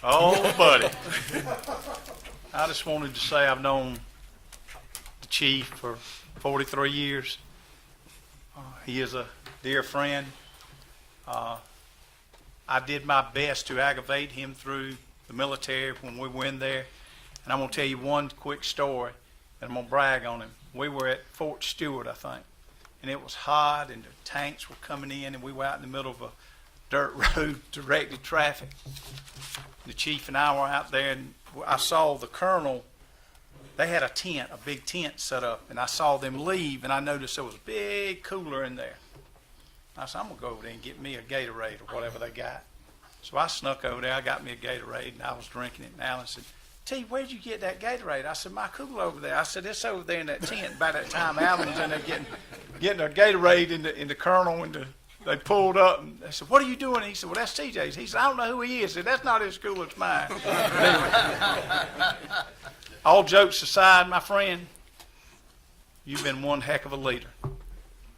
Oh, buddy. I just wanted to say I've known the chief for 43 years. He is a dear friend. I did my best to aggravate him through the military when we were in there. And I'm going to tell you one quick story, and I'm going to brag on him. We were at Fort Stewart, I think, and it was hot, and the tanks were coming in, and we were out in the middle of a dirt road, directed traffic. The chief and I were out there, and I saw the colonel. They had a tent, a big tent set up, and I saw them leave, and I noticed there was a big cooler in there. I said, I'm going to go over there and get me a Gatorade or whatever they got. So I snuck over there. I got me a Gatorade, and I was drinking it. And Alan said, T, where'd you get that Gatorade? I said, my cooler over there. I said, it's over there in that tent. By that time, Alan was in there getting a Gatorade in the colonel, and they pulled up, and they said, what are you doing? He said, well, that's TJ's. He said, I don't know who he is. I said, that's not his cooler, it's mine. All jokes aside, my friend, you've been one heck of a leader.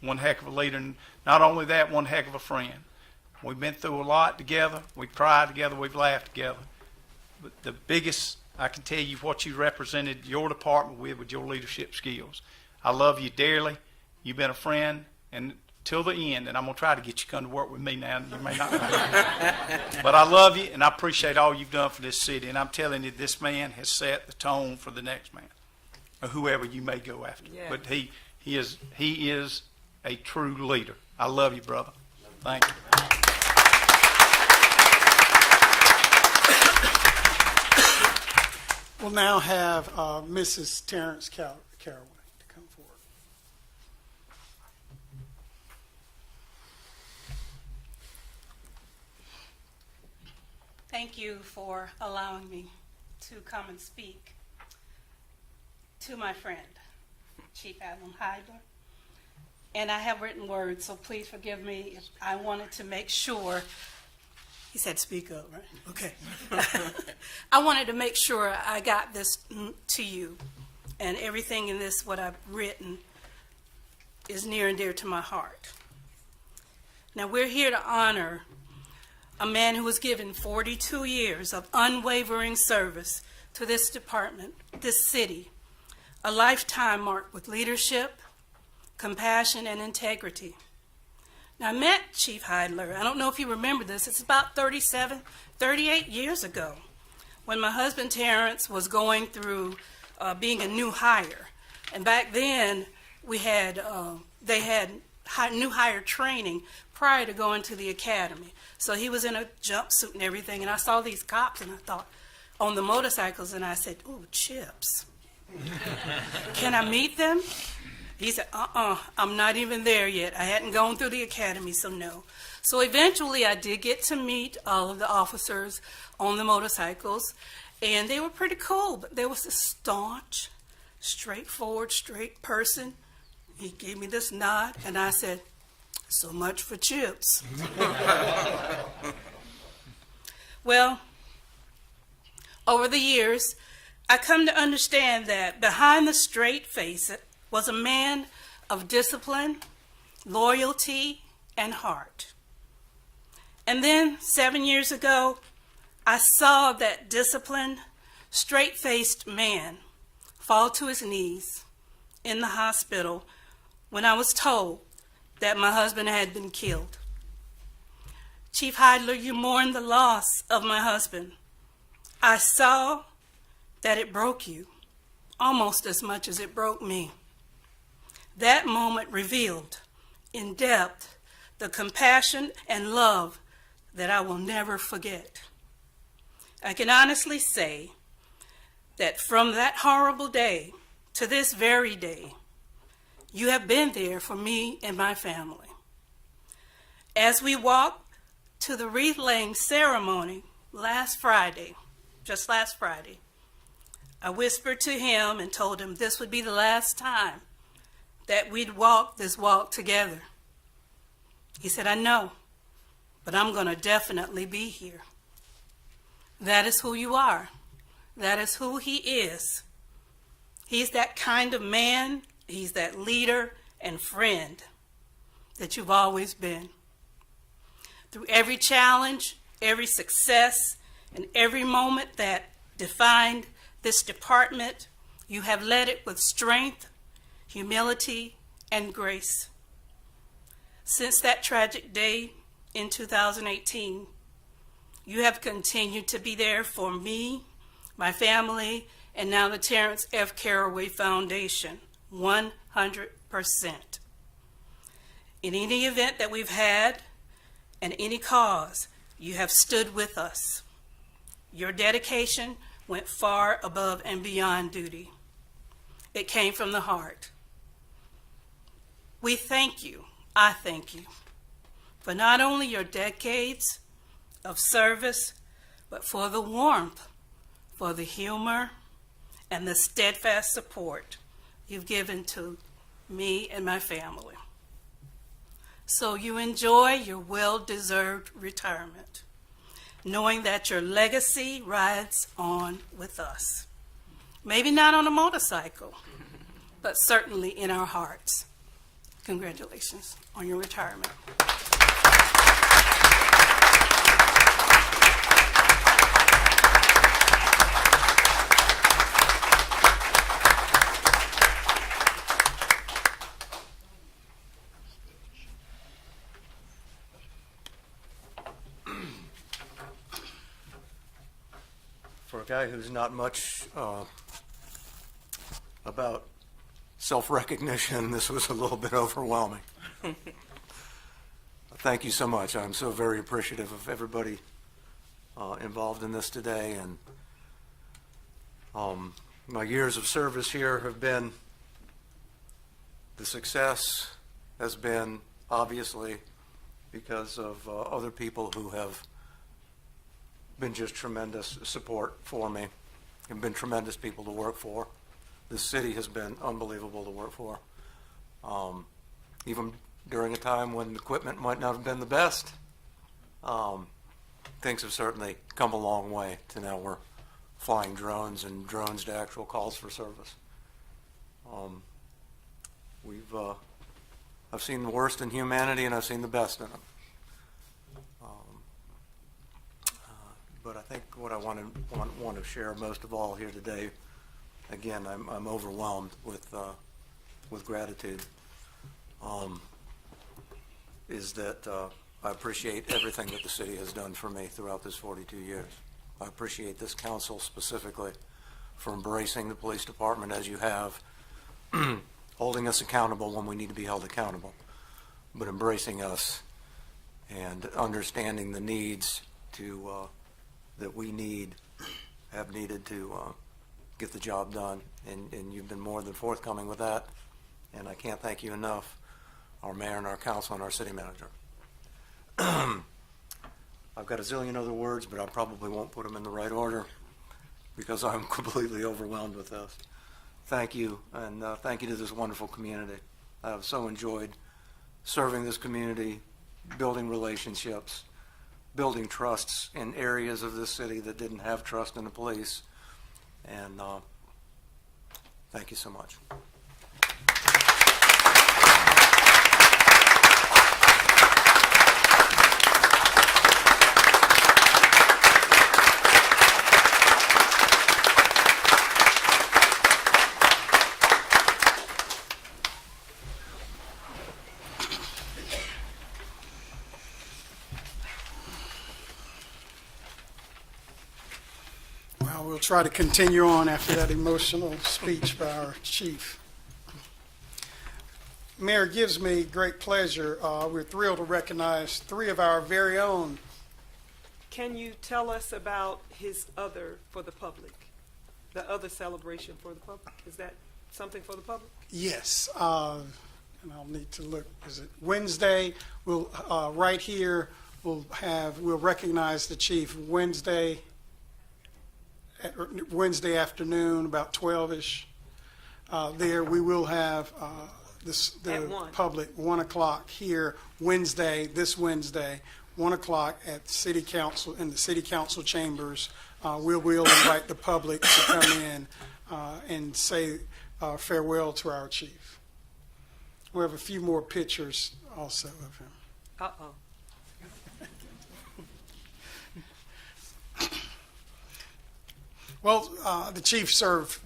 One heck of a leader. And not only that, one heck of a friend. We've been through a lot together. We've cried together. We've laughed together. But the biggest, I can tell you what you represented your department with your leadership skills. I love you dearly. You've been a friend and till the end, and I'm going to try to get you to come to work with me now. You may not. But I love you, and I appreciate all you've done for this city. And I'm telling you, this man has set the tone for the next man, or whoever you may go after. Yeah. But he is a true leader. I love you, brother. Thank you. We'll now have Mrs. Terrence Caraway to come forward. Thank you for allowing me to come and speak to my friend, Chief Adam Heidler. And I have written words, so please forgive me if I wanted to make sure. He said speak up, right? Okay. I wanted to make sure I got this to you, and everything in this, what I've written, is near and dear to my heart. Now, we're here to honor a man who was given 42 years of unwavering service to this department, this city, a lifetime marked with leadership, compassion, and integrity. Now, I met Chief Heidler. I don't know if you remember this. It's about 38 years ago when my husband Terrence was going through being a new hire. And back then, they had new hire training prior to going to the academy. So he was in a jumpsuit and everything, and I saw these cops, and I thought, on the motorcycles, and I said, ooh, Chips. Can I meet them? He said, I'm not even there yet. I hadn't gone through the academy, so no. So eventually I did get to meet all of the officers on the motorcycles, and they were pretty cool, but there was this staunch, straightforward, straight person. He gave me this nod, and I said, so much for Chips. Well, over the years, I come to understand that behind the straight face was a man of discipline, loyalty, and heart. And then 7 years ago, I saw that disciplined, straight-faced man fall to his knees in the hospital when I was told that my husband had been killed. Chief Heidler, you mourned the loss of my husband. I saw that it broke you almost as much as it broke me. That moment revealed in depth the compassion and love that I will never forget. I can honestly say that from that horrible day to this very day, you have been there for me and my family. As we walked to the wreath laying ceremony just last Friday, I whispered to him and told him this would be the last time that we'd walk this walk together. He said, I know, but I'm going to definitely be here. That is who you are. That is who he is. He's that kind of man. He's that leader and friend that you've always been. Through every challenge, every success, In every moment that defined this department, you have led it with strength, humility, and grace. Since that tragic day in 2018, you have continued to be there for me, my family, and now the Terrence F. Caraway Foundation, 100%. In any event that we've had and any cause, you have stood with us. Your dedication went far above and beyond duty. It came from the heart. We thank you, I thank you, for not only your decades of service, but for the warmth, for the humor, and the steadfast support you've given to me and my family. So you enjoy your well-deserved retirement, knowing that your legacy rides on with us. Maybe not on a motorcycle, but certainly in our hearts. Congratulations on your retirement. For a guy who's not much about self-recognition, this was a little bit overwhelming. Thank you so much. I'm so very appreciative of everybody involved in this today, and my years of service here have been, the success has been obviously because of other people who have been just tremendous support for me and been tremendous people to work for. This city has been unbelievable to work for. Even during a time when equipment might not have been the best, things have certainly come a long way to now we're flying drones and drones to actual calls for service. I've seen the worst in humanity and I've seen the best in them. But I think what I want to share most of all here today, again, I'm overwhelmed with gratitude, is that I appreciate everything that the city has done for me throughout this 42 years. I appreciate this council specifically for embracing the police department as you have, holding us accountable when we need to be held accountable, but embracing us and understanding the needs that we have needed to get the job done, and you've been more than forthcoming with that, and I can't thank you enough, our mayor and our council and our city manager. I've got a zillion other words, but I probably won't put them in the right order because I'm completely overwhelmed with this. Thank you, and thank you to this wonderful community. I've so enjoyed serving this community, building relationships, building trusts in areas of this city that didn't have trust in the police. And thank you so much. Well, we'll try to continue on after that emotional speech by our chief. Mayor, it gives me great pleasure. We're thrilled to recognize three of our very own. Can you tell us about his other for the public, the other celebration for the public? Is that something for the public? Yes, and I'll need to look. Is it Wednesday? We'll right here. We'll recognize the chief Wednesday afternoon, about 12ish. There we will have the public 1 o'clock here this Wednesday, 1 o'clock at City Council in the City Council chambers. We'll invite the public to come in and say farewell to our chief. We have a few more pictures also of him. Uh-oh. Well, the chief served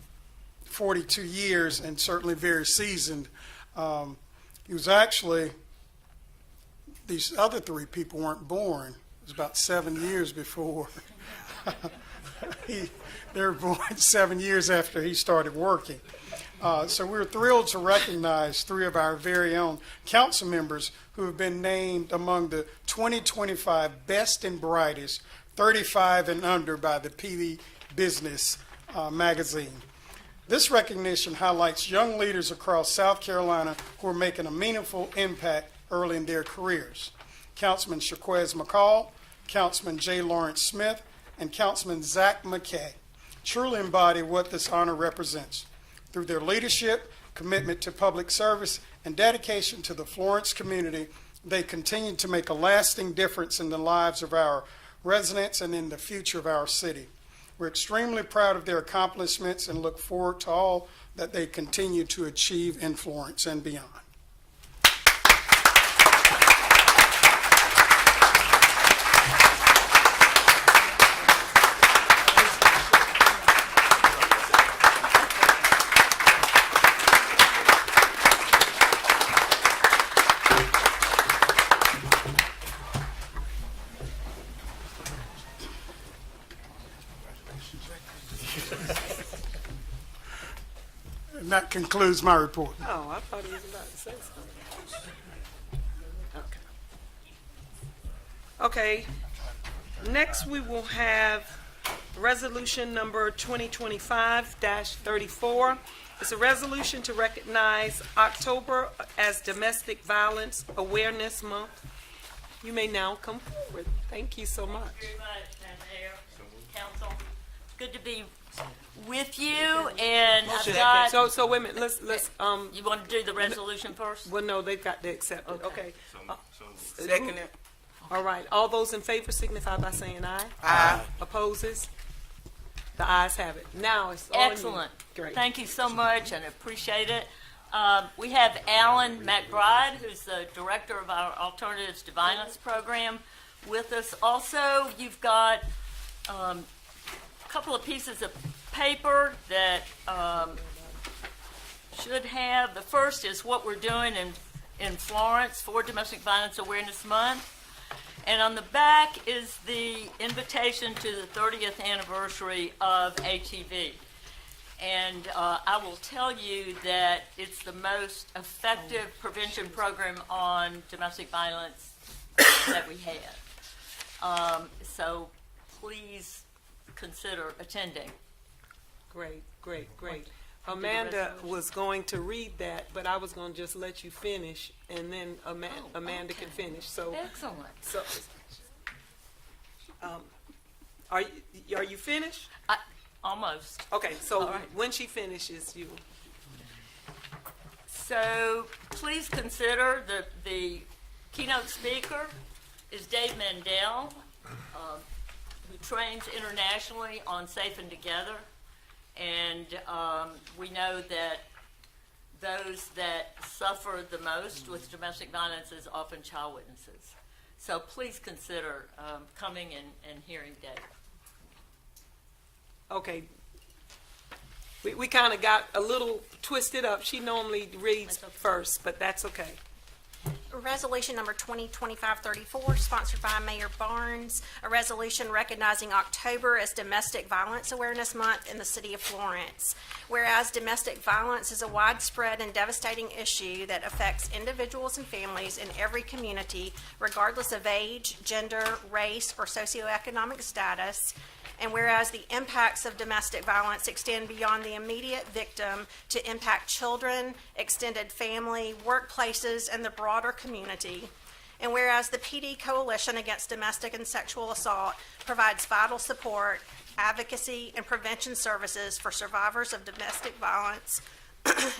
42 years and certainly very seasoned. He was actually, these other three people weren't born. It was about 7 years before. They were born 7 years after he started working. So we're thrilled to recognize three of our very own council members who have been named among the 2025 Best and Brightest 35 and under by the PD Business magazine. This recognition highlights young leaders across South Carolina who are making a meaningful impact early in their careers. Councilman Shaquez McCall, Councilman J. Lawrence Smith, and Councilman Zach McKay truly embody what this honor represents. Through their leadership, commitment to public service, and dedication to the Florence community, they continue to make a lasting difference in the lives of our residents and in the future of our city. We're extremely proud of their accomplishments and look forward to all that they continue to achieve in Florence and beyond. And that concludes my report. Oh, I thought he was about to say something. Okay. Next, we will have resolution number 2025-34. It's a resolution to recognize October as Domestic Violence Awareness Month. You may now come forward. Thank you so much. Very much, Madam Mayor, Council. It's good to be with you, and I've got, So wait a minute, let's, you want to do the resolution first? well, no, they've got to accept it, okay. Second it. All right, all those in favor signify by saying aye. Aye. Opposes? The ayes have it. Now it's on you. Excellent. Great. Thank you so much, and I appreciate it. We have Alan McBride, who's the director of our Alternatives to Violence program, with us. Also, you've got a couple of pieces of paper that should have. The first is what we're doing in Florence for Domestic Violence Awareness Month. And on the back is the invitation to the 30th anniversary of HEV. And I will tell you that it's the most effective prevention program on domestic violence that we have. So please consider attending. Great. Amanda was going to read that, but I was going to just let you finish, and then Amanda okay. can finish. So, Excellent. so are you finished? Almost. Okay, so All right. when she finishes, you. So please consider the keynote speaker is Dave Mandel, who trains internationally on Safe and Together. And we know that those that suffer the most with domestic violence is often child witnesses. So please consider coming and hearing Dave. Okay. We kind of got a little twisted up. She normally reads That's okay. first, but that's okay. Resolution number 2025-34, sponsored by Mayor Barnes, a resolution recognizing October as Domestic Violence Awareness Month in the city of Florence. Whereas domestic violence is a widespread and devastating issue that affects individuals and families in every community, regardless of age, gender, race, or socioeconomic status. And whereas the impacts of domestic violence extend beyond the immediate victim to impact children, extended family, workplaces, and the broader community. And whereas the PD Coalition Against Domestic and Sexual Assault provides vital support, advocacy, and prevention services for survivors of domestic violence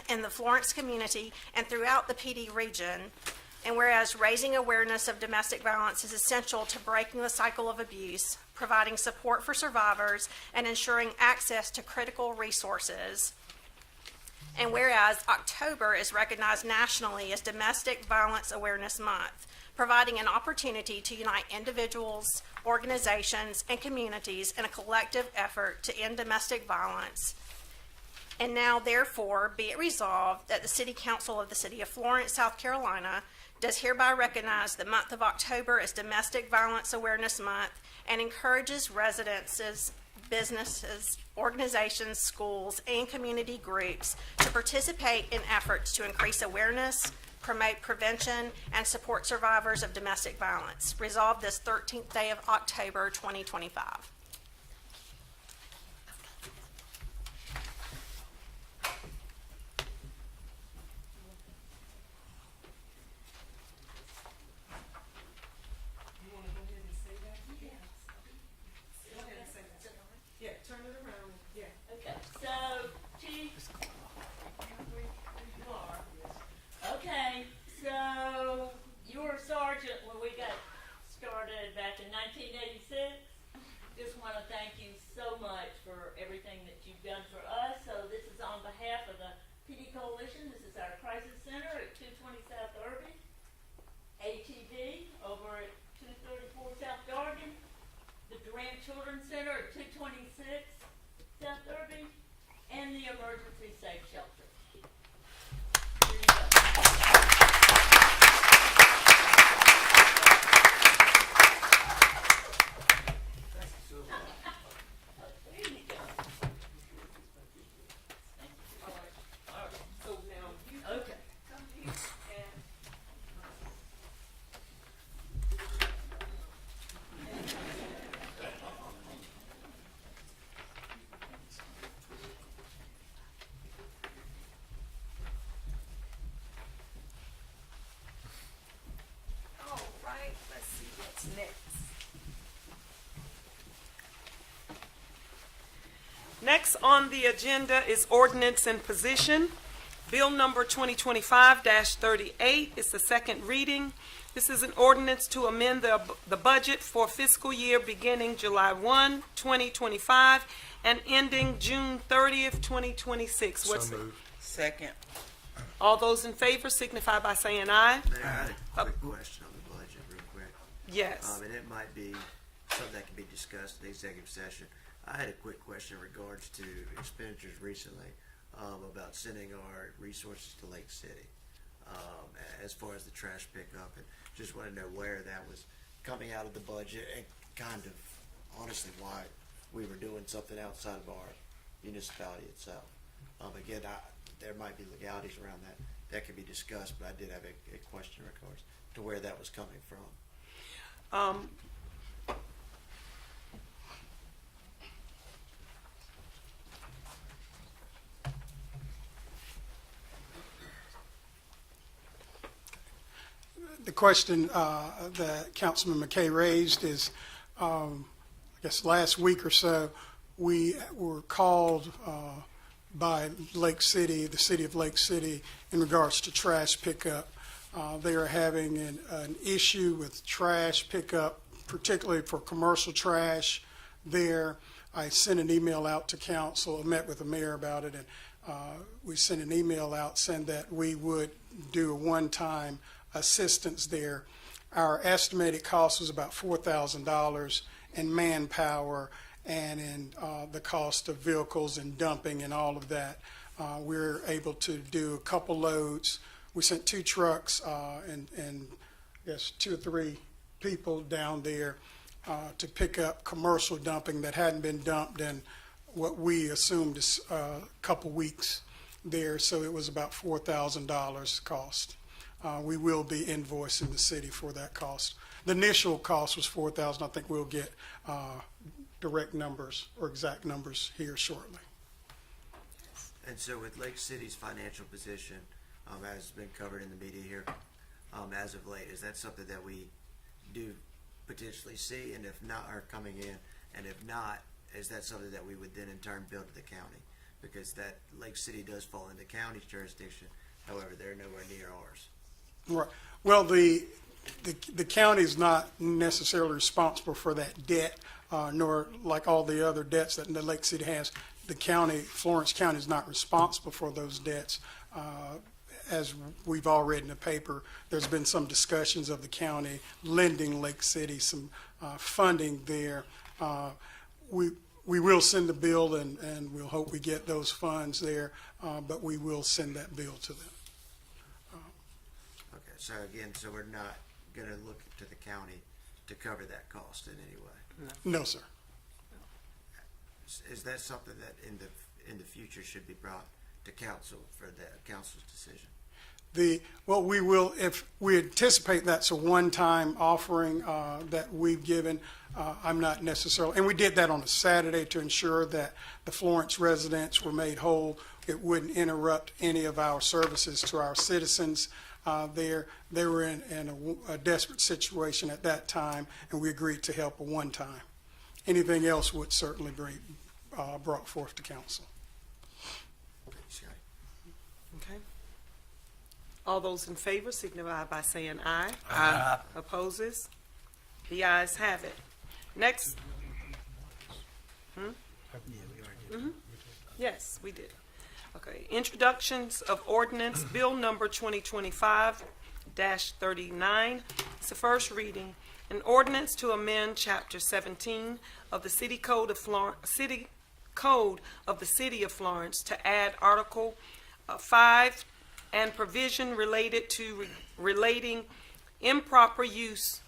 in the Florence community and throughout the PD region. And whereas raising awareness of domestic violence is essential to breaking the cycle of abuse, providing support for survivors, and ensuring access to critical resources. And whereas October is recognized nationally as Domestic Violence Awareness Month, providing an opportunity to unite individuals, organizations, and communities in a collective effort to end domestic violence. And now therefore be it resolved that the City Council of the City of Florence, South Carolina does hereby recognize the month of October as Domestic Violence Awareness Month and encourages residents, businesses, organizations, schools, and community groups to participate in efforts to increase awareness, promote prevention, and support survivors of domestic violence. Resolved this 13th day of October, 2025. Yeah, turn it around. Yeah. Okay, so, Chief, you are. Okay, so you were a sergeant when we got started back in 1986. Just want to thank you so much for everything that you've done for us. So this is on behalf of the PD Coalition. This is our crisis center at 220 South Irving, ATV over at 234 South Dargan, the Durant Children's Center at 226 South Irving, and the Emergency Safe Shelter. Here you go. There you go. So now you Okay. come here and all right, let's see what's next. Next on the agenda is ordinance and position. Bill number 2025-38 is the second reading. This is an ordinance to amend the budget for fiscal year beginning July 1, 2025, and ending June 30th, 2026. Second. All those in favor signify by saying aye. Mayor, I had a quick question on the budget real quick. Yes. And it might be something that can be discussed in the executive session. I had a quick question in regards to expenditures recently, about sending our resources to Lake City, as far as the trash pickup, and just want to know where that was coming out of the budget and kind of honestly why we were doing something outside of our municipality itself. Again, there might be legalities around that can be discussed, but I did have a question in regards to where that was coming from. The question that Councilman McKay raised is, I guess last week or so, we were called by Lake City, the city of Lake City, in regards to trash pickup. They are having an issue with trash pickup, particularly for commercial trash there. I sent an email out to council, I met with the mayor about it, and we sent an email out saying that we would do a one-time assistance there. Our estimated cost was about $4,000 in manpower and in the cost of vehicles and dumping and all of that. We're able to do a couple loads. We sent 2 trucks and I guess 2 or 3 people down there to pick up commercial dumping that hadn't been dumped in what we assumed is a couple weeks there. So it was about $4,000 cost. We will be invoicing the city for that cost. The initial cost was $4,000. I think we'll get direct numbers or exact numbers here shortly. And so with Lake City's financial position, as has been covered in the media here, as of late, is that something that we do potentially see, and if not, are coming in, and if not, is that something that we would then in turn bill to the county? Because that Lake City does fall into county's jurisdiction, however, they're nowhere near ours. Right. Well, the county is not necessarily responsible for that debt, nor like all the other debts that the Lake City has. the county, Florence County is not responsible for those debts. As we've all read in the paper, there's been some discussions of the county lending Lake City some funding there. We will send the bill, and we'll hope we get those funds there, but we will send that bill to them. Okay, so again, so we're not gonna look to the county to cover that cost in any way? No, sir. Is that something that in the future should be brought to council for the council's decision? Well, we will, if we anticipate that's a one-time offering that we've given. I'm not necessarily, and we did that on a Saturday to ensure that the Florence residents were made whole. It wouldn't interrupt any of our services to our citizens there. They were in a desperate situation at that time, and we agreed to help a one-time. Anything else would certainly be brought forth to council. Okay. All those in favor signify by saying aye. Aye. Opposes? The ayes have it. Next. Yes, we did. Okay, introductions of ordinance, bill number 2025-39. It's the first reading. An ordinance to amend chapter 17 of the City Code of the City of Florence to add Article 5 and provision relating improper use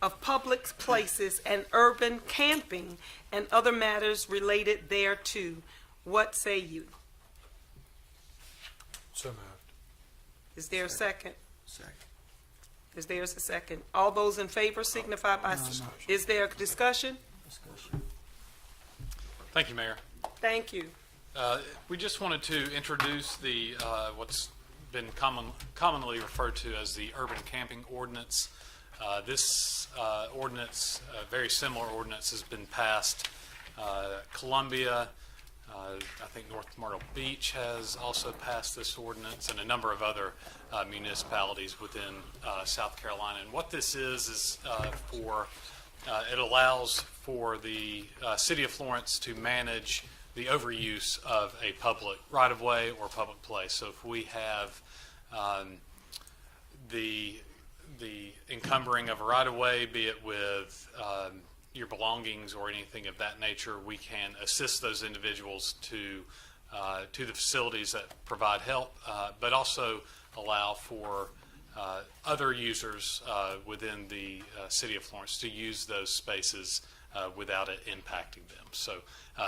of public places and urban camping and other matters related thereto. What say you? So moved. Is there a second? Second. Is there a second? All those in favor signify by, is there a discussion? Thank you, Mayor. Thank you. We just wanted to introduce the what's been commonly referred to as the urban camping ordinance. This ordinance, a very similar ordinance, has been passed. Columbia, I think North Myrtle Beach has also passed this ordinance, and a number of other municipalities within South Carolina. And what this is it allows for the City of Florence to manage the overuse of a public right-of-way or public place. So if we have the encumbering of a right-of-way, be it with your belongings or anything of that nature, we can assist those individuals to the facilities that provide help, but also allow for other users within the City of Florence to use those spaces without it impacting them. So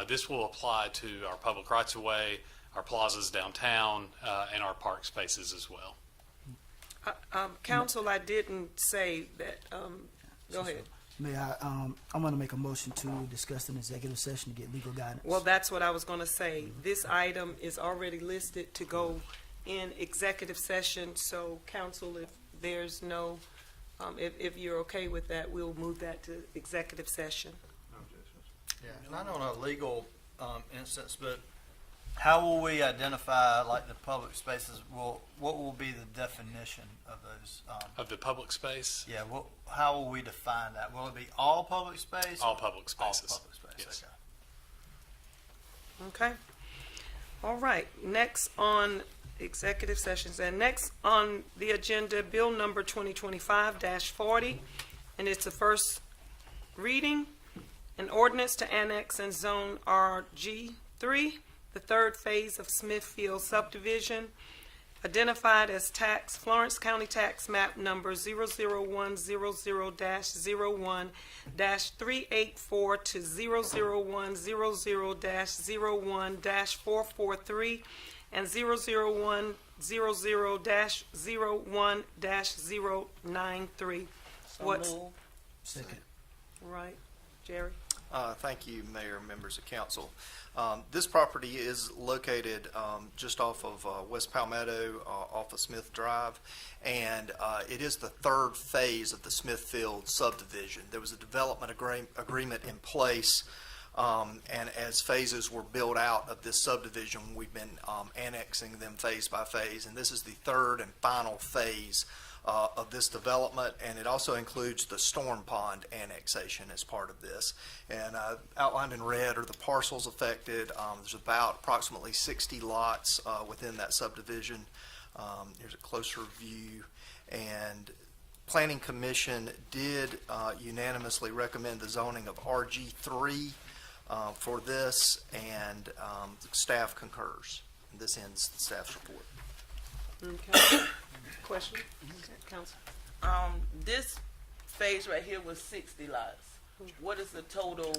this will apply to our public rights-of-way, our plazas downtown, and our park spaces as well. Council, I didn't say that, go ahead. May I'm going to make a motion to discuss an executive session to get legal guidance. Well, that's what I was going to say. This item is already listed to go in executive session, so council, if there's no, if you're okay with that, we'll move that to executive session. Yeah, not on a legal instance, but how will we identify, like, the public spaces? What will be the definition of those? Of the public space? Yeah, how will we define that? Will it be all public space? All public spaces. All public space, Yes. okay. Okay. All right. Next on executive sessions, and next on the agenda, bill number 2025-40, and it's the first reading. An ordinance to annex and zone RG3, the third phase of Smithfield subdivision, identified as Florence County Tax Map Number 00100-01-384 to 00100-01-443 and 00100-01-093. What's Second. right, Jerry? Thank you, Mayor and members of council. This property is located just off of West Palmetto, off of Smith Drive, and it is the third phase of the Smithfield subdivision. There was a development agreement in place, and as phases were built out of this subdivision, we've been annexing them phase by phase, and this is the third and final phase of this development, and it also includes the Storm Pond annexation as part of this. And outlined in red are the parcels affected. There's about approximately 60 lots within that subdivision. Here's a closer view. And Planning Commission did unanimously recommend the zoning of RG3 for this, and the staff concurs. And this ends the staff's report. Okay. Question? Okay, Council. This phase right here was 60 lots. What is the total?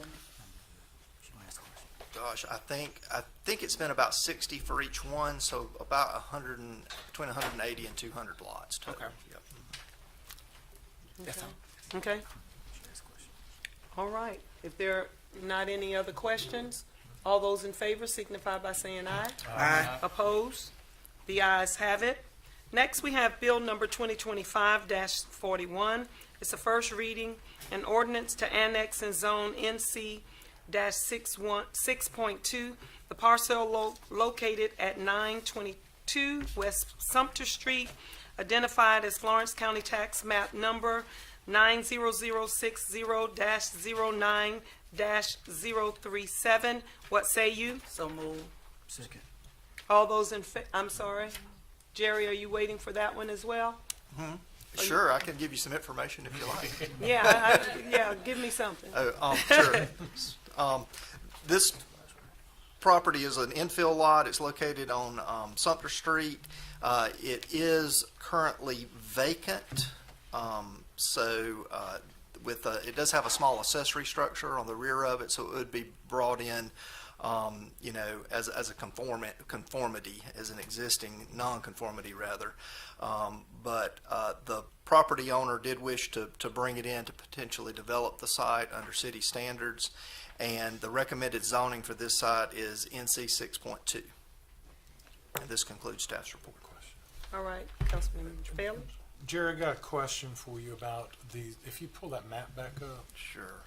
Gosh, I think it's been about 60 for each one, so about between 180 and 200 lots total. Okay. Yep. Okay. All right. If there are not any other questions, all those in favor signify by saying aye. Aye. Opposed? The ayes have it. Next, we have Bill number 2025-41. It's a first reading, an ordinance to annex and zone NC-6.2, the parcel located at 922 West Sumter Street, identified as Florence County Tax Map Number 90060-09-037. What say you? So move. Second. All those in I'm sorry. Jerry, are you waiting for that one as well? Sure, I can give you some information if you like. Yeah, give me something. Sure. This property is an infill lot. It's located on Sumter Street. It is currently vacant, it does have a small accessory structure on the rear of it, so it would be brought in, as a conformity, as an existing non-conformity rather. But the property owner did wish to bring it in to potentially develop the site under city standards, and the recommended zoning for this site is NC 6.2. And this concludes staff's report. All right, Councilman Bailey. Jerry, I got a question for you about if you pull that map back up. Sure.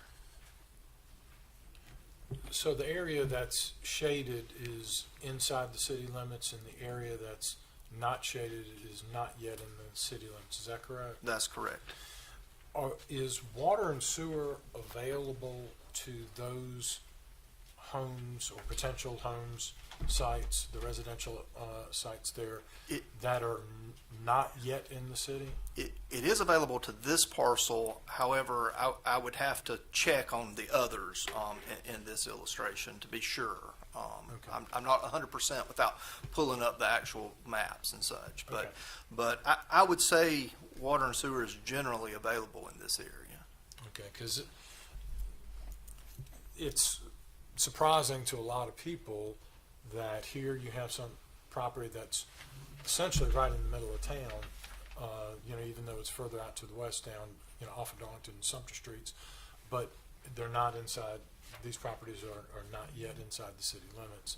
So the area that's shaded is inside the city limits, and the area that's not shaded is not yet in the city limits. Is that correct? That's correct. Is water and sewer available to those homes or potential homes, sites, the residential sites there that are not yet in the city? It is available to this parcel. However, I would have to check on the others in this illustration to be sure. Okay. I'm not 100% without pulling up the actual maps and such. But, Okay. but I would say water and sewer is generally available in this area. Okay, because it's surprising to a lot of people that here you have some property that's essentially right in the middle of town, even though it's further out to the west down, off of Darlington and Sumter Streets, but they're not inside, these properties are not yet inside the city limits.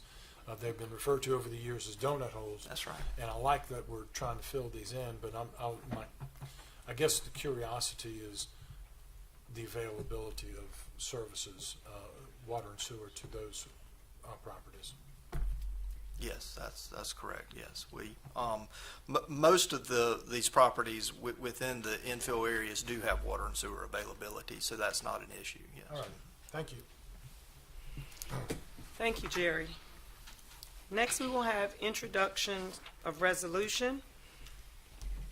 They've been referred to over the years as donut holes. That's right. And I like that we're trying to fill these in, but I guess the curiosity is the availability of services, water and sewer to those properties. Yes, that's correct. Yes, we most of these properties within the infill areas do have water and sewer availability, so that's not an issue. Yes. All right, thank you. Thank you, Jerry. Next, we will have introduction of resolution.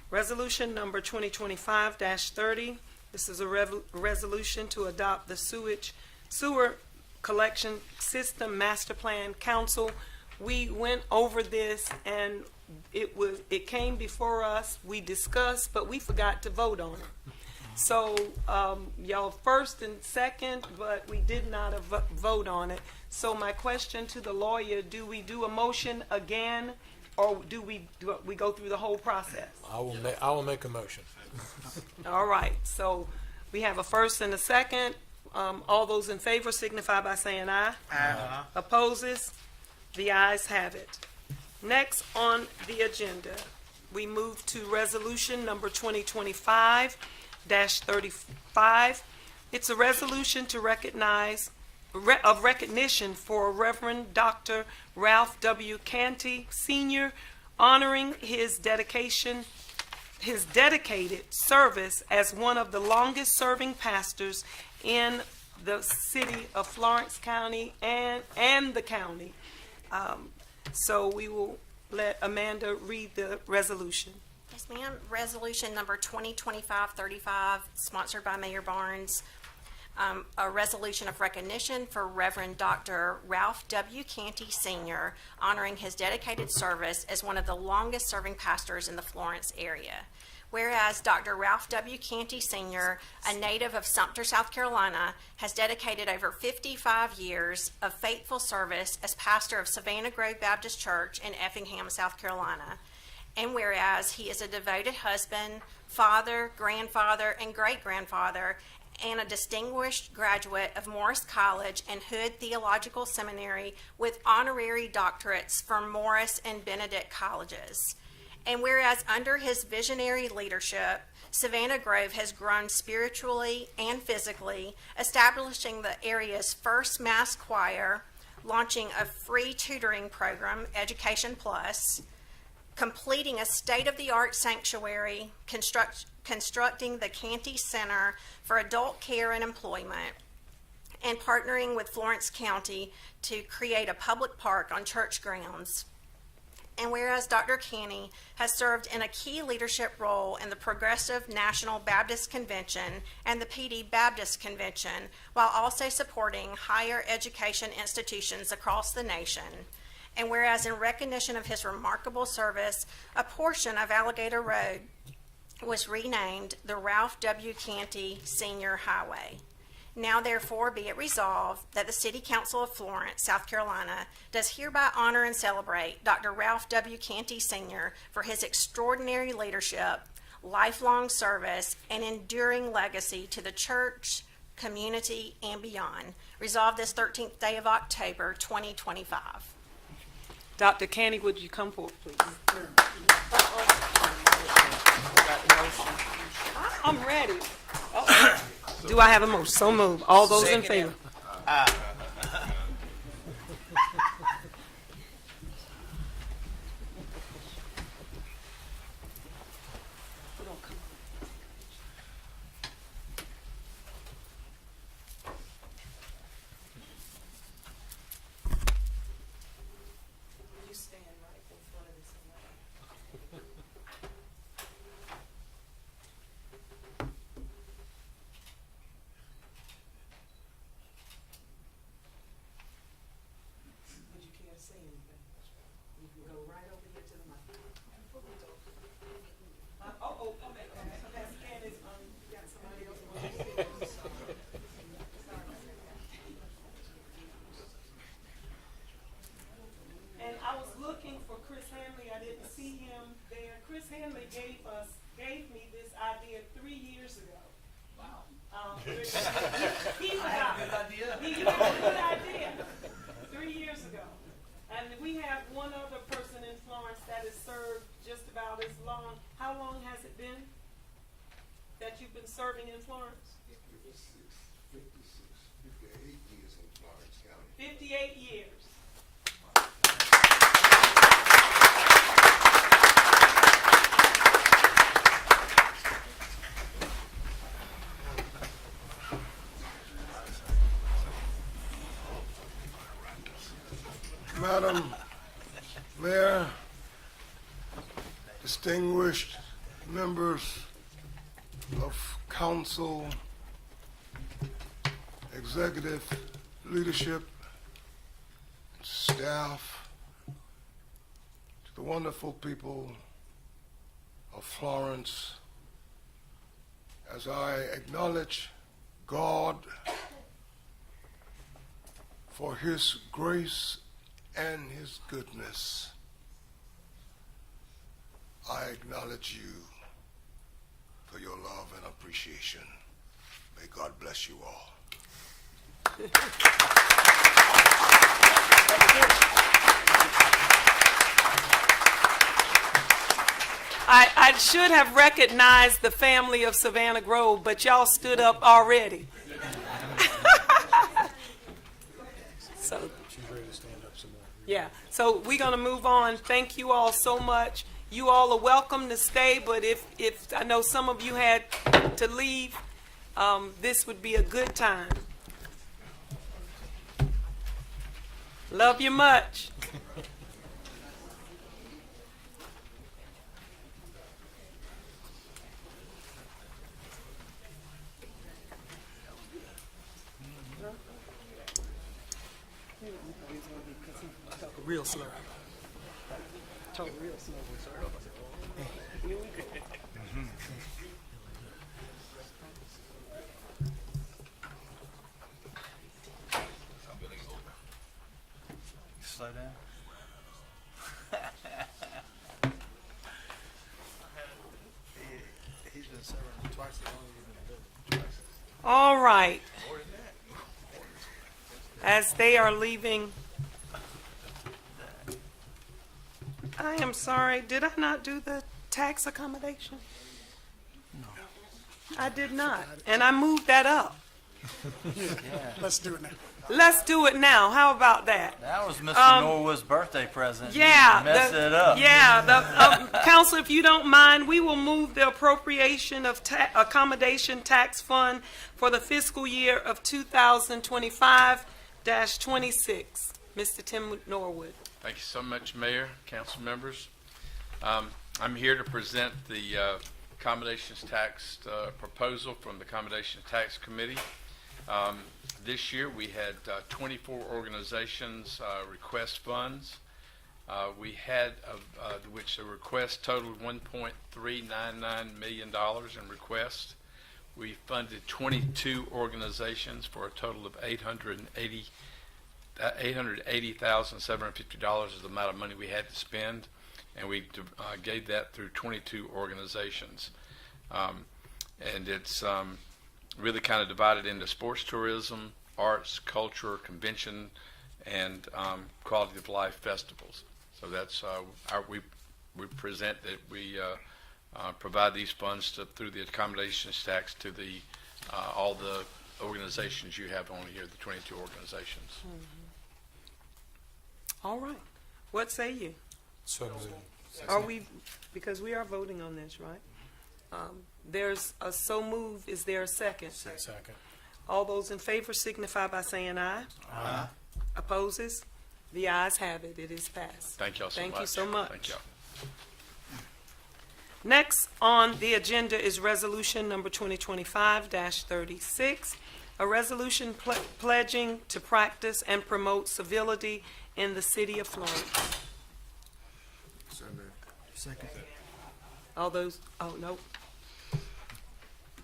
Resolution number 2025-30. This is a resolution to adopt the sewer collection system master plan. Council, we went over this and it came before us. We discussed, but we forgot to vote on it. So y'all first and second, but we did not vote on it. So my question to the lawyer: do we do a motion again, or do we go through the whole process? I will make a motion. All right. So we have a first and a second. All those in favor signify by saying aye. Aye. Opposes? The ayes have it. Next on the agenda, we move to resolution number 2025-35. It's a resolution to recognition for Reverend Dr. Ralph W. Canty, Sr., honoring his dedication his dedicated service as one of the longest-serving pastors in the city of Florence County and the county. So we will let Amanda read the resolution. Yes, ma'am. Resolution number 2025-35, sponsored by Mayor Barnes. A resolution of recognition for Reverend Dr. Ralph W. Canty Sr., honoring his dedicated service as one of the longest-serving pastors in the Florence area. Whereas Dr. Ralph W. Canty Sr., a native of Sumter, South Carolina, has dedicated over 55 years of faithful service as pastor of Savannah Grove Baptist Church in Effingham, South Carolina. And whereas he is a devoted husband, father, grandfather, and great-grandfather, and a distinguished graduate of Morris College and Hood Theological Seminary with honorary doctorates from Morris and Benedict colleges. And whereas under his visionary leadership, Savannah Grove has grown spiritually and physically, establishing the area's first mass choir, launching a free tutoring program, Education Plus, completing a state-of-the-art sanctuary, constructing the Canty Center for Adult Care and Employment, and partnering with Florence County to create a public park on church grounds. And whereas Dr. Canty has served in a key leadership role in the Progressive National Baptist Convention and the PD Baptist Convention, while also supporting higher education institutions across the nation. And whereas in recognition of his remarkable service, a portion of Alligator Road was renamed the Ralph W. Canty Senior Highway. Now therefore be it resolved that the City Council of Florence, South Carolina, does hereby honor and celebrate Dr. Ralph W. Canty Sr. for his extraordinary leadership, lifelong service, and enduring legacy to the church, community, and beyond. Resolved this 13th day of October, 2025. Dr. Canty, would you come forward, please? I'm ready. Uh-oh. Do I have a motion? So moved. All those in favor? You stand right in front of this one. Would you care to say anything? You can go right over here to the microphone. Okay. Pastor Candace, you got somebody else who wants to speak? And I was looking for Chris Hanley. I didn't see him there. Chris Hanley gave me this idea 3 years ago. Wow. He had a good idea 3 years ago. And we have one other person in Florence that has served just about as long. How long has it been that you've been serving in Florence? 58 years in Florence County. 58 years. Madam Mayor, distinguished members of council, executive leadership, staff, to the wonderful people of Florence, as I acknowledge God for His grace and His goodness, I acknowledge you for your love and appreciation. May God bless you all. I should have recognized the family of Savannah Grove, but y'all stood up already. So, She's ready to stand up some more. yeah, so we're going to move on. Thank you all so much. You all are welcome to stay, but if I know some of you had to leave, this would be a good time. Love you much. Real slow. Talk real slow. Slow down. He's been serving twice as long as you've been doing. All right. As they are leaving, I am sorry, did I not do the tax accommodation? No. I did not, and I moved that up. Let's do it now. Let's do it now. How about that? That was Mr. Norwood's birthday present. Yeah. You messed it up. Yeah, Council, if you don't mind, we will move the appropriation of accommodation tax fund for the fiscal year of 2025-26. Mr. Tim Norwood. Thank you so much, Mayor, council members. I'm here to present the accommodations tax proposal from the Accommodations Tax Committee. This year we had 24 organizations request funds. We had, which the request totaled $1.399 million in requests. We funded 22 organizations for a total of $880,750 is the amount of money we had to spend, and we gave that through 22 organizations. And it's really kind of divided into sports tourism, arts, culture, convention, and quality of life festivals. So that's we present that we provide these funds through the accommodations tax to the all the organizations you have on here, the 22 organizations. All right. What say you? So moved. Are we, because we are voting on this, right? There's a so move. Is there a second? Second. All those in favor signify by saying aye. Aye. Opposes? The ayes have it. It is passed. Thank y'all so much. Thank you so much. Thank y'all. Next on the agenda is resolution number 2025-36, a resolution pledging to practice and promote civility in the city of Florence. So moved. Second. All those, oh, no.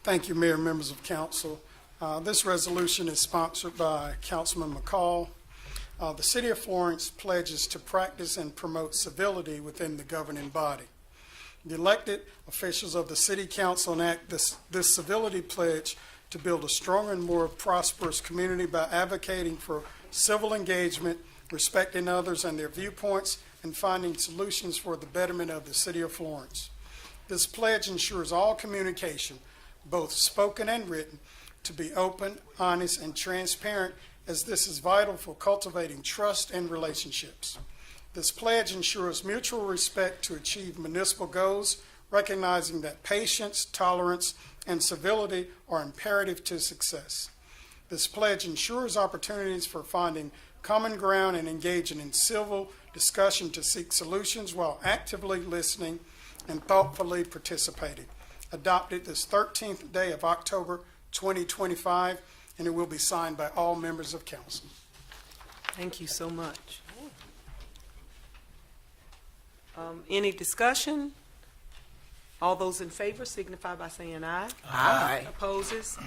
Thank you, Mayor and members of council. This resolution is sponsored by Councilman McCall. The City of Florence pledges to practice and promote civility within the governing body. The elected officials of the City Council enact this civility pledge to build a stronger and more prosperous community by advocating for civil engagement, respecting others and their viewpoints, and finding solutions for the betterment of the City of Florence. This pledge ensures all communication, both spoken and written, to be open, honest, and transparent, as this is vital for cultivating trust and relationships. This pledge ensures mutual respect to achieve municipal goals, recognizing that patience, tolerance, and civility are imperative to success. This pledge ensures opportunities for finding common ground and engaging in civil discussion to seek solutions while actively listening and thoughtfully participating. Adopted this 13th day of October 2025, and it will be signed by all members of council. Thank you so much. Any discussion? All those in favor signify by saying aye. Aye. Opposes?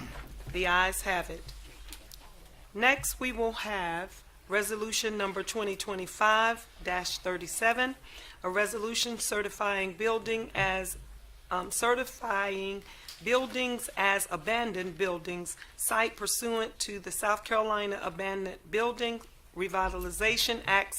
The ayes have it. Next, we will have resolution number 2025-37, a resolution certifying buildings as abandoned buildings, site pursuant to the South Carolina Abandoned Building Revitalization Act,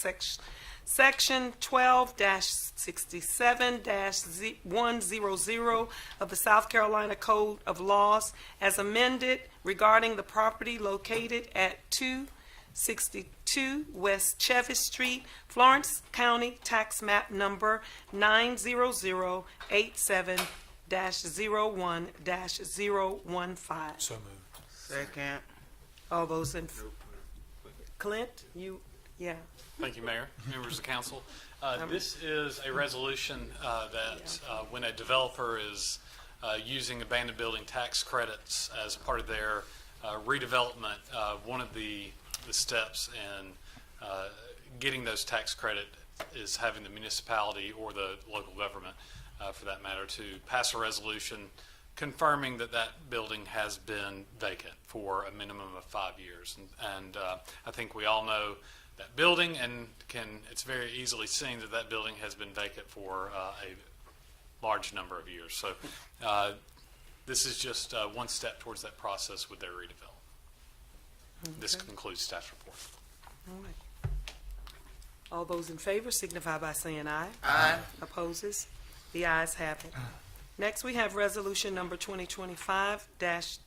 Section 12-67-100 of the South Carolina Code of Laws, as amended regarding the property located at 2 62 West Chevis Street, Florence County, tax map number 90087-01-015. So moved. Second. All those in, Clint, yeah. Thank you, Mayor, members of council. This is a resolution that when a developer is using abandoned building tax credits as part of their redevelopment, one of the steps in getting those tax credit is having the municipality or the local government, for that matter, to pass a resolution confirming that that building has been vacant for a minimum of 5 years. And I think we all know that building, and it's very easily seen that that building has been vacant for a large number of years. So this is just one step towards that process with their redevelopment. Okay. This concludes staff's report. All right. All those in favor signify by saying aye. Aye. Opposes? The ayes have it. Next, we have resolution number 2025-38,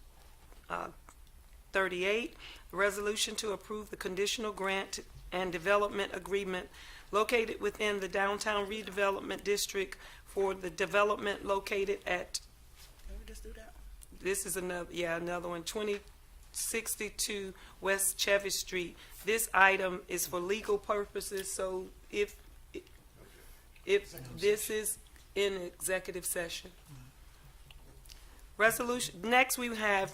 a resolution to approve the conditional grant and development agreement located within the downtown redevelopment district for the development located at, this is another one, 2062 West Chevis Street. This item is for legal purposes, so if this is in executive session. Resolution, next we have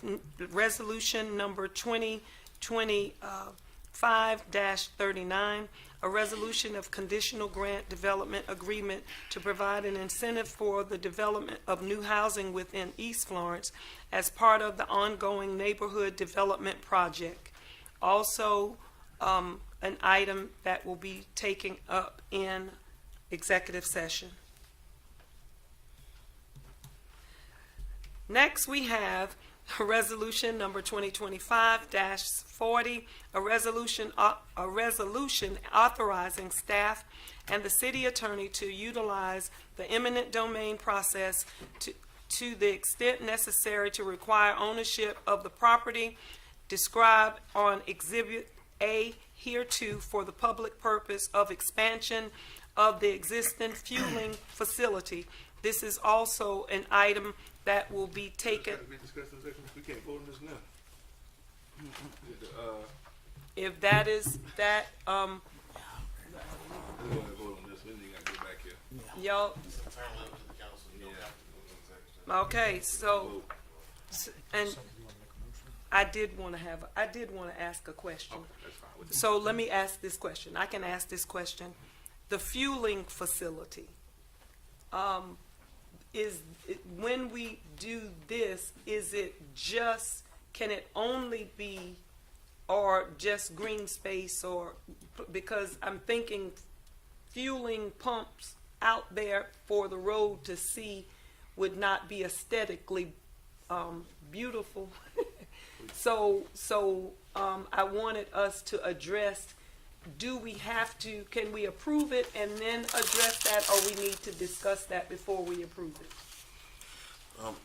resolution number 2025-39, a resolution of conditional grant development agreement to provide an incentive for the development of new housing within East Florence as part of the ongoing neighborhood development project. Also, an item that will be taken up in executive session. Next, we have resolution number 2025-40, a resolution authorizing staff and the city attorney to utilize the eminent domain process to the extent necessary to require ownership of the property described on Exhibit A hereto for the public purpose of expansion of the existing fueling facility. This is also an item that will be taken. We can't vote on this now. If that is that, y'all. Okay, so, and I did want to ask a question. So let me ask this question. I can ask this question. The fueling facility, when we do this, is it just, can it only be, or just green space, or, because I'm thinking fueling pumps out there for the road to see would not be aesthetically beautiful. So I wanted us to address, do we have to, can we approve it and then address that, or we need to discuss that before we approve it?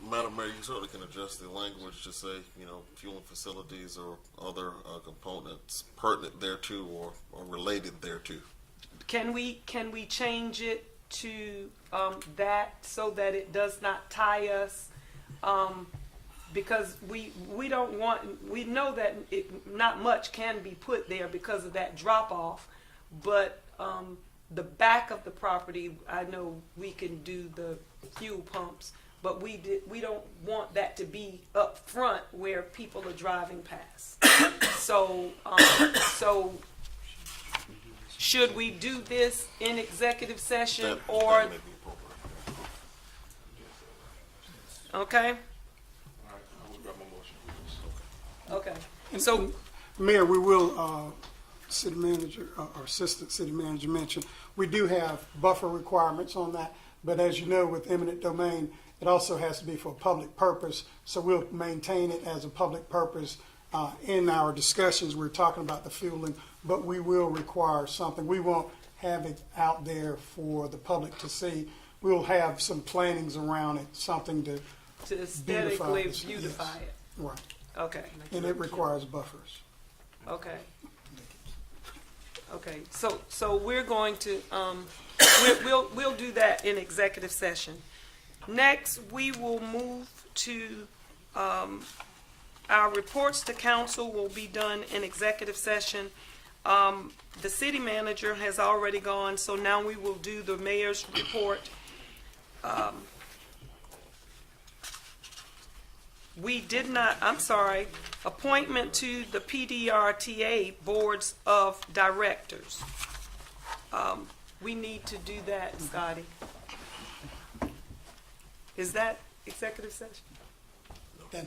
Madam Mayor, you certainly can adjust the language to say, fueling facilities or other components pertinent thereto or related thereto. Can we change it to that so that it does not tie us? Because we don't want, we know that not much can be put there because of that drop off, but the back of the property, I know we can do the fuel pumps, but we don't want that to be up front where people are driving past. So should we do this in executive session or? That may be appropriate. Okay. Okay. So, Mayor, we will, city manager, or assistant city manager mentioned, we do have buffer requirements on that, but as you know, with eminent domain, it also has to be for a public purpose, so we'll maintain it as a public purpose. In our discussions, we're talking about the fueling, but we will require something. We won't have it out there for the public to see. We'll have some plantings around it, something to aesthetically beautify yes. it. Right. Okay. And it requires buffers. Okay. Okay, so we're going to, we'll do that in executive session. Next, we will move to, our reports to council will be done in executive session. The city manager has already gone, so now we will do the mayor's report. We did not, I'm sorry, appointment to the PDRTA Boards of Directors. We need to do that, Scotty. Is that executive session? Okay.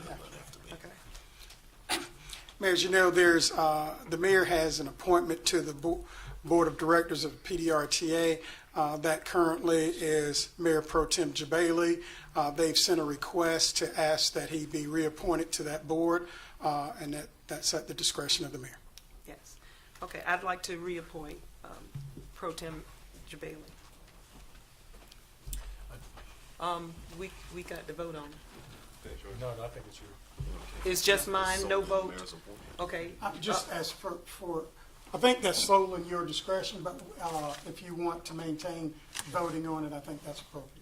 Mayor, as you know, there's, the mayor has an appointment to the Board of Directors of PDRTA. That currently is Mayor Pro Tem Jabali. They've sent a request to ask that he be reappointed to that board, and that's at the discretion of the mayor. Yes. Okay, I'd like to reappoint Pro Tem Jabali. We got to vote on it. No, I think it's you. It's just mine, no vote? Okay. Just as for, I think that's solely your discretion, but if you want to maintain voting on it, I think that's appropriate.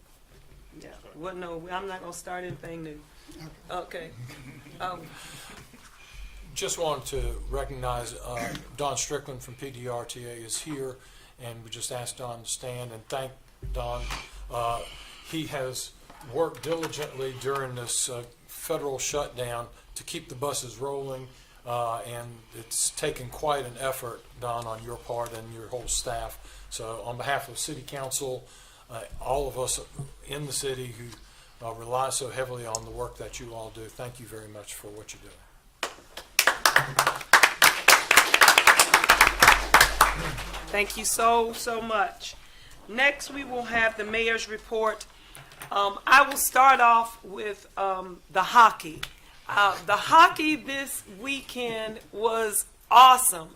Yeah, well, no, I'm not going to start anything new. Okay. Just wanted to recognize Don Strickland from PDRTA is here, and we just asked Don to stand and thank Don. He has worked diligently during this federal shutdown to keep the buses rolling, and it's taken quite an effort, Don, on your part and your whole staff. So on behalf of City Council, all of us in the city who rely so heavily on the work that you all do, thank you very much for what you do. Thank you so much. Next, we will have the mayor's report. I will start off with the hockey. The hockey this weekend was awesome,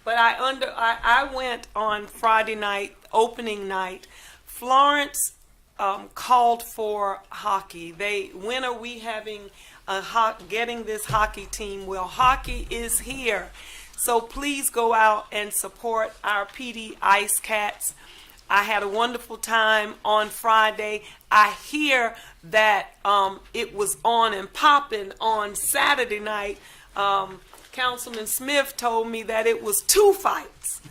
but I went on Friday night, opening night. Florence called for hockey. When are we having getting this hockey team? Well, hockey is here. So please go out and support our PD Ice Cats. I had a wonderful time on Friday. I hear that it was on and popping on Saturday night. Councilman Smith told me that it was 2 fights.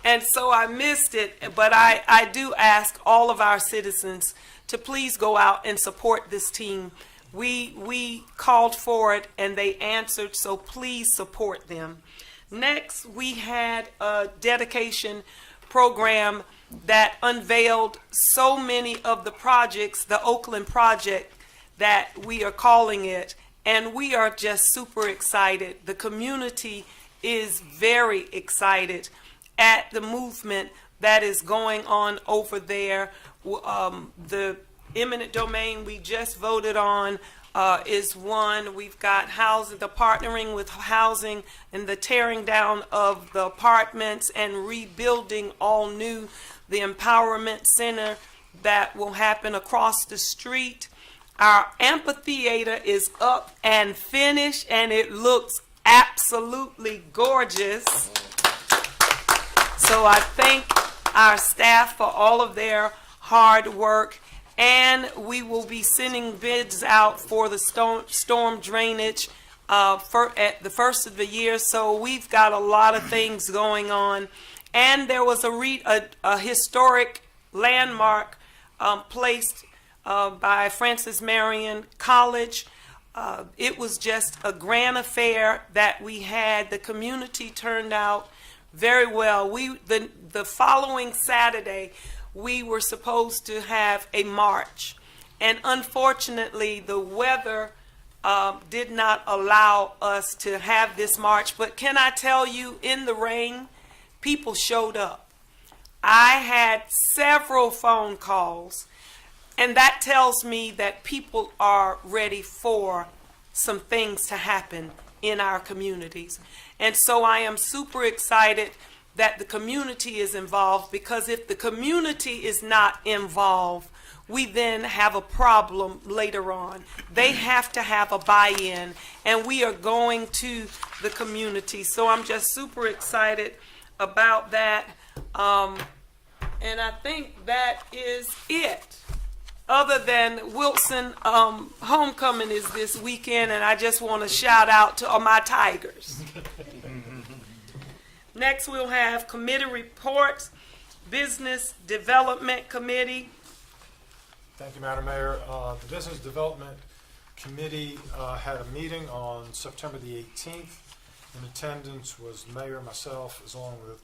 And so I missed it. But I do ask all of our citizens to please go out and support this team. We called for it and they answered, so please support them. Next, we had a dedication program that unveiled so many of the projects, the Oakland project that we are calling it, and we are just super excited. The community is very excited at the movement that is going on over there. The eminent domain we just voted on is one. We've got housing, the partnering with housing and the tearing down of the apartments and rebuilding all new, the empowerment center that will happen across the street. Our amphitheater is up and finished and it looks absolutely gorgeous. So I thank our staff for all of their hard work. And we will be sending bids out for the storm drainage at the first of the year. So we've got a lot of things going on. And there was a historic landmark placed by Francis Marion College. It was just a grand affair that we had. The community turned out very well. The following Saturday, we were supposed to have a march, and unfortunately the weather did not allow us to have this march. But can I tell you, in the rain, people showed up. I had several phone calls, and that tells me that people are ready for some things to happen in our communities. And so I am super excited that the community is involved, because if the community is not involved, we then have a problem later on. They have to have a buy-in, and we are going to the community. So I'm just super excited about that. And I think that is it. Other than Wilson, homecoming is this weekend, and I just want to shout out to all my Tigers. Next, we'll have committee reports. Business Development Committee. Thank you, Madam Mayor. The Business Development Committee had a meeting on September the 18th. In attendance was Mayor, myself, as along with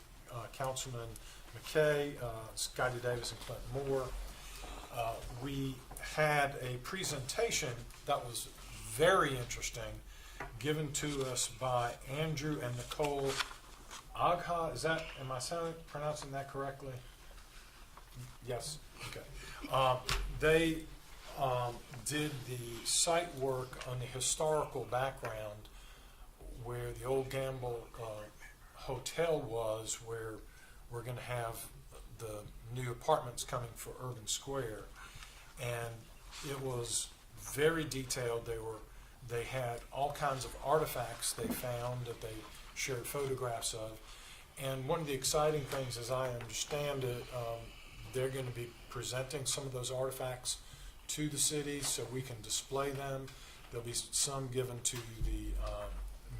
Councilman McKay, Scotty Davis, and Clinton Moore. We had a presentation that was very interesting, given to us by Andrew and Nicole Agha. Am I pronouncing that correctly? Yes. Okay. They did the site work on the historical background where the old Gamble Hotel was, where we're going to have the new apartments coming for Urban Square, and it was very detailed. They had all kinds of artifacts they found that they shared photographs of, and one of the exciting things, as I understand it, they're going to be presenting some of those artifacts to the city so we can display them. There'll be some given to the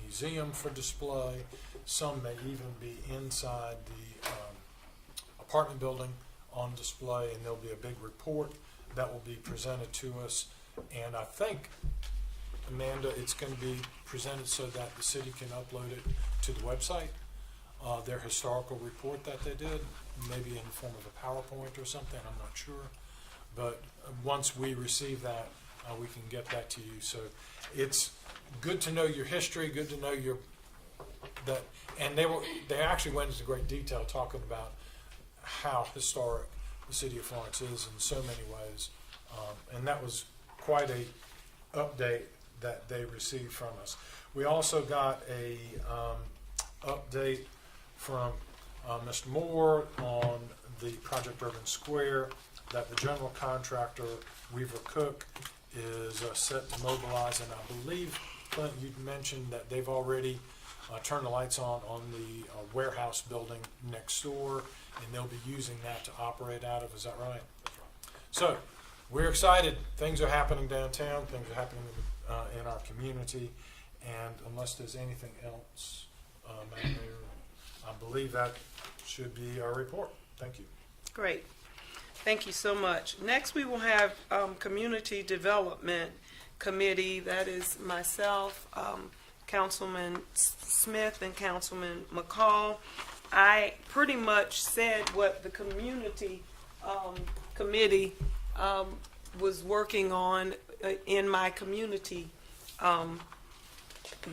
museum for display. Some may even be inside the apartment building on display, and there'll be a big report that will be presented to us. And I think, Amanda, it's going to be presented so that the city can upload it to the website, their historical report that they did, maybe in the form of a PowerPoint or something, I'm not sure. But once we receive that, we can get that to you. So it's good to know your history, good to know and they actually went into great detail talking about how historic the city of Florence is in so many ways. And that was quite a update that they received from us. We also got a update from Mr. Moore on the Project Urban Square, that the general contractor, Weaver Cook, is set to mobilize, and I believe, Clint, you mentioned that they've already turned the lights on the warehouse building next door, and they'll be using that to operate out of. Is that right? So we're excited. Things are happening downtown. Things are happening in our community. And unless there's anything else, Madam Mayor, I believe that should be our report. Thank you. Great. Thank you so much. Next, we will have Community Development Committee. That is myself, Councilman Smith, and Councilman McCall. I pretty much said what the Community Committee was working on in my community,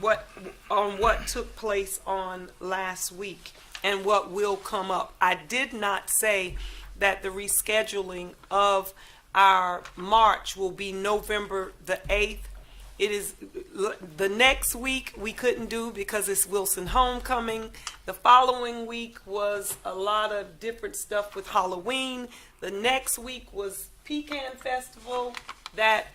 what took place on last week and what will come up. I did not say that the rescheduling of our march will be November the 8th. It is the next week we couldn't do because it's Wilson Homecoming. The following week was a lot of different stuff with Halloween. The next week was Pecan Festival that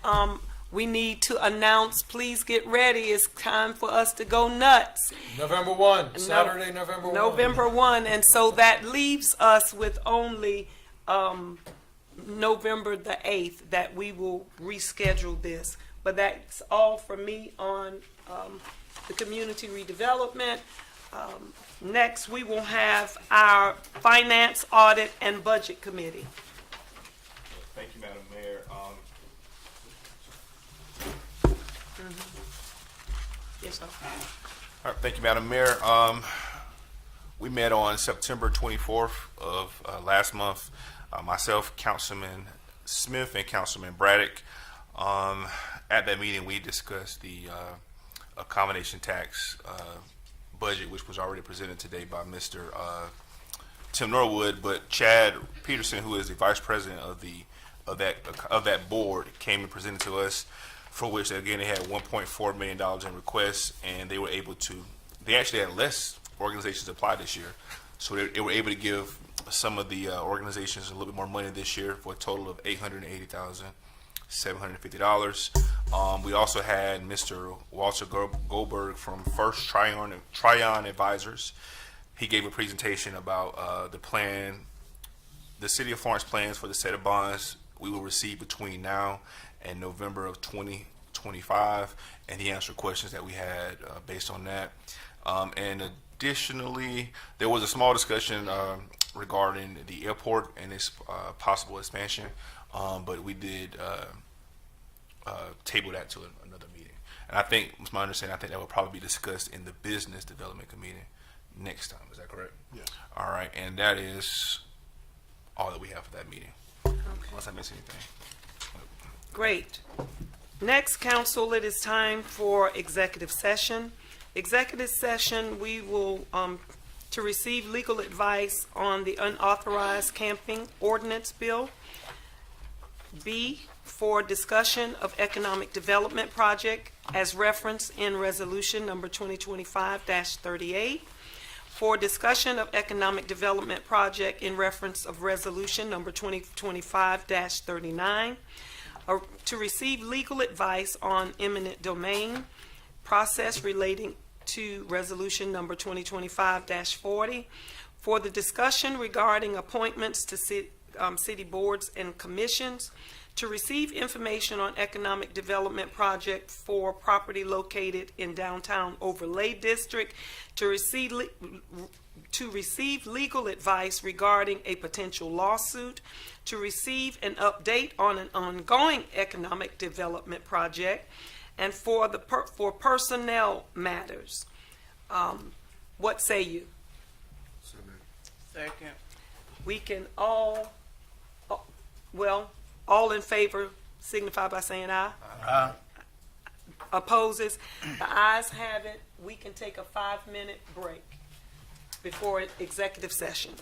we need to announce. Please get ready. It's time for us to go nuts. November 1, Saturday, November 1. November 1, and so that leaves us with only November the 8th that we will reschedule this. But that's all for me on the community redevelopment. Next, we will have our Finance, Audit, and Budget Committee. Thank you, Madam Mayor. Yes, sir. All right, thank you, Madam Mayor. We met on September 24th of last month. Myself, Councilman Smith, and Councilman Braddock. At that meeting, we discussed the accommodation tax budget, which was already presented today by Mr. Tim Norwood. But Chad Peterson, who is the vice president of that board, came and presented to us, for which again they had $1.4 million in requests, and they were able to. They actually had less organizations apply this year, so they were able to give some of the organizations a little bit more money this year for a total of $880,750. We also had Mr. Walter Goldberg from First Tryon Advisors. He gave a presentation about the plan, the City of Florence plans for the set of bonds we will receive between now and November of 2025, and he answered questions that we had based on that. And additionally, there was a small discussion regarding the airport and its possible expansion, but we did table that to another meeting. And I think, it's my understanding, I think that will probably be discussed in the Business Development Committee next time. Is that correct? Yeah. All right, and that is all that we have for that meeting. Unless I miss anything. Great. Next, council, it is time for executive session. Executive session, we will, to receive legal advice on the unauthorized camping ordinance bill. B, for discussion of economic development project as referenced in resolution number 2025-38. For discussion of economic development project in reference of resolution number 2025-39. To receive legal advice on eminent domain process relating to resolution number 2025-40. For the discussion regarding appointments to city boards and commissions. To receive information on economic development project for property located in downtown overlay district. To receive legal advice regarding a potential lawsuit. To receive an update on an ongoing economic development project. And for personnel matters. What say you? Second. We can all, all in favor signify by saying aye. Aye. Opposes? The ayes have it. We can take a 5-minute break before executive session.